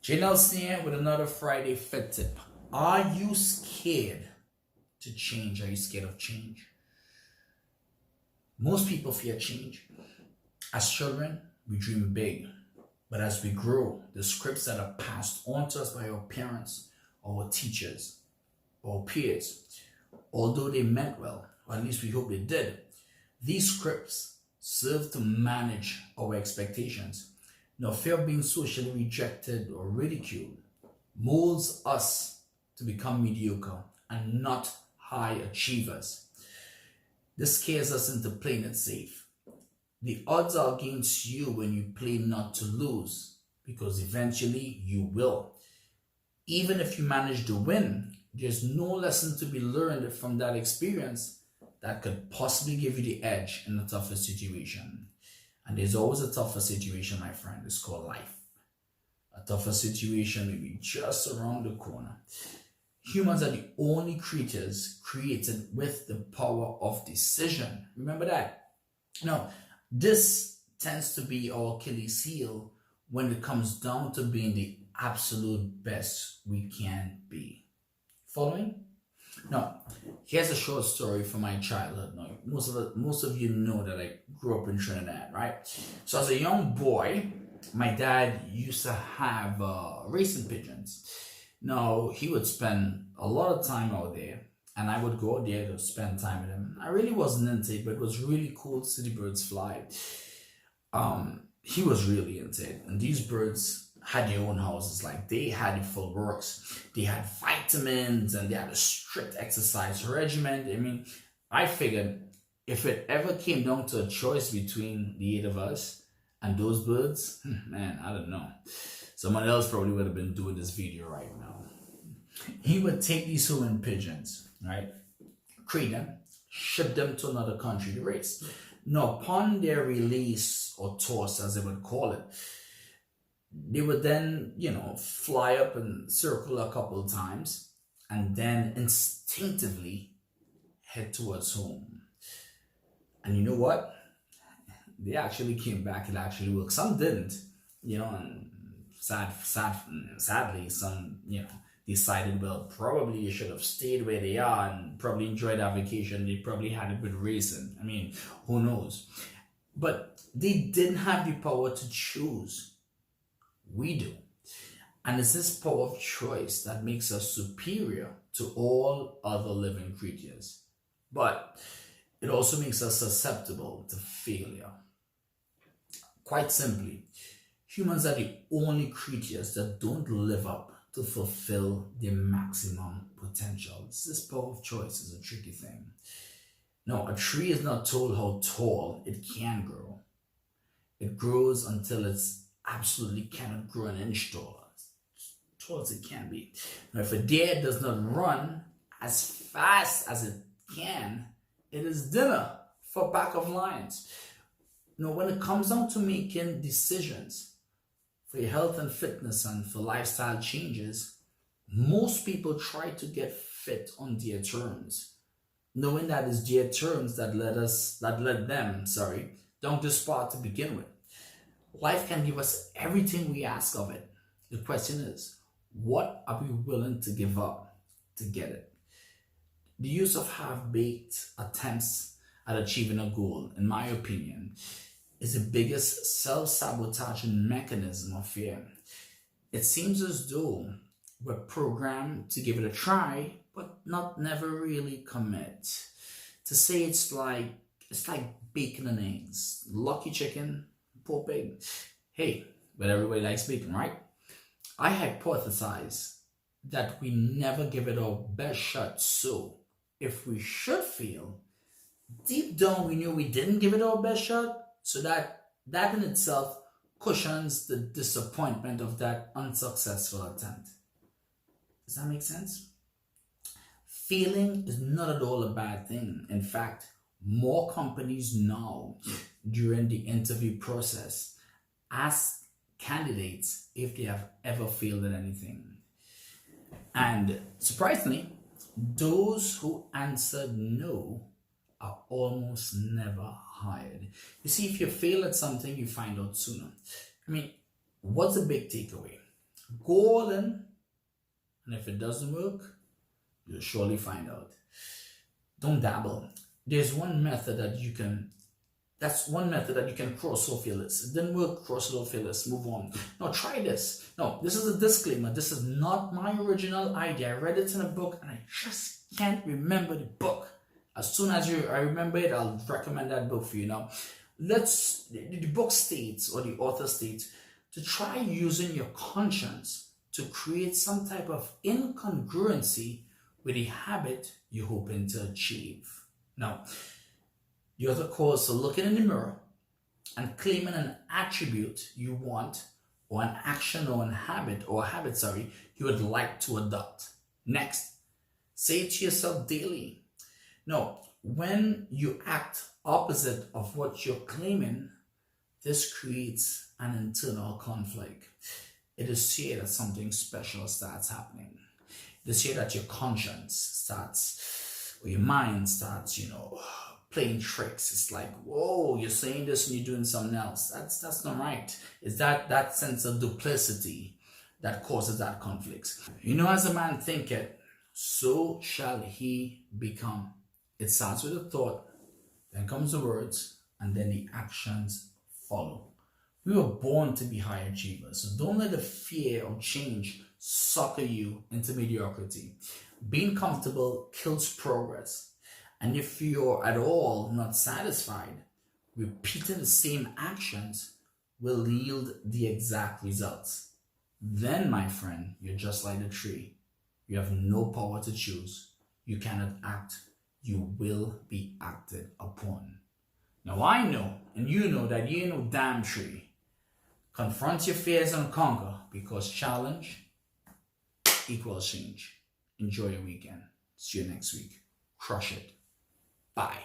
Jay Nelson here with another Friday Fit Tip. Are you scared to change? Are you scared of change? Most people fear change. As children, we dream big. But as we grow, the scripts that are passed on to us by our parents, our teachers, our peers, although they meant well, or at least we hope they did, these scripts serve to manage our expectations. Now, fear of being socially rejected or ridiculed molds us to become mediocre and not high achievers. This scares us into playing it safe. The odds are against you when you play not to lose, because eventually you will. Even if you manage to win, there's no lesson to be learned from that experience that could possibly give you the edge in a tougher situation. And there's always a tougher situation, my friend. It's called life. A tougher situation may be just around the corner. Humans are the only creatures created with the power of decision. Remember that. Now, this tends to be our Achilles heel when it comes down to being the absolute best we can be. Following? Now, here's a short story from my childhood. Now, most of you know that I grew up in Trinidad, right? So as a young boy, my dad used to have racing pigeons. Now, he would spend a lot of time out there, and I would go out there to spend time with him. I really wasn't into it, but it was really cool to see the birds fly. He was really into it, and these birds had their own houses. Like, they had the full works. They had vitamins, and they had a strict exercise regimen. I mean, I figured if it ever came down to a choice between the 8 of us and those birds, man, I don't know. Someone else probably would have been doing this video right now. He would take these human pigeons, right? Create them, ship them to another country to race. Now, upon their release, or toss as they would call it, they would then, fly up and circle a couple of times and then instinctively head towards home. And you know what? They actually came back. It actually worked. Some didn't, and sadly, some, decided, well, probably you should have stayed where they are and probably enjoyed our vacation. They probably had it with racing. I mean, who knows? But they didn't have the power to choose. We do. And it's this power of choice that makes us superior to all other living creatures. But it also makes us susceptible to failure. Quite simply, humans are the only creatures that don't live up to fulfill their maximum potential. This power of choice is a tricky thing. Now, a tree is not told how tall it can grow. It grows until it's absolutely cannot grow an inch taller, as tall as it can be. Now, if a deer does not run as fast as it can, it is dinner for a pack of lions. Now, when it comes down to making decisions for your health and fitness and for lifestyle changes, most people try to get fit on their terms, knowing that it's their terms that led them down this path to begin with. Life can give us everything we ask of it. The question is, what are we willing to give up to get it? The use of half-baked attempts at achieving a goal, in my opinion, is the biggest self-sabotaging mechanism of fear. It seems as though we're programmed to give it a try, but never really commit. To say it's like bacon and eggs. Lucky chicken, poor pig. Hey, but everybody likes bacon, right? I hypothesize that we never give it our best shot. So if we should fail, deep down we knew we didn't give it our best shot, so that in itself cushions the disappointment of that unsuccessful attempt. Does that make sense? Failing is not at all a bad thing. In fact, more companies now, during the interview process, ask candidates if they have ever failed at anything. And surprisingly, those who answered no are almost never hired. You see, if you fail at something, you find out sooner. I mean, what's the big takeaway? Go all in, and if it doesn't work, you'll surely find out. Don't dabble. There's one method that you can That's one method that you can cross off your list. It didn't work, cross it off your list, move on. No, try this. No, this is a disclaimer. This is not my original idea. I read it in a book and I just can't remember the book. As soon as I remember it, I'll recommend that book for you. Now, the book states, or the author states, to try using your conscience to create some type of incongruency with the habit you're hoping to achieve. Now, the other calls to looking in the mirror and claiming an attribute you want, or an action or a habit you would like to adopt. Next, say it to yourself daily. No, when you act opposite of what you're claiming, this creates an internal conflict. It is here that something special starts happening. It is here that your conscience starts, or your mind starts, playing tricks. It's like, whoa, you're saying this and you're doing something else. That's not right. It's that sense of duplicity that causes that conflict. As a man thinketh, so shall he become. It starts with a thought, then comes the words, and then the actions follow. We were born to be high achievers, so don't let the fear of change sucker you into mediocrity. Being comfortable kills progress. And if you're at all not satisfied, repeating the same actions will yield the exact results. Then, my friend, you're just like the tree. You have no power to choose. You cannot act. You will be acted upon. Now, I know, and you know, that you ain't no damn tree. Confront your fears and conquer, because challenge equals change. Enjoy your weekend. See you next week. Crush it. Bye.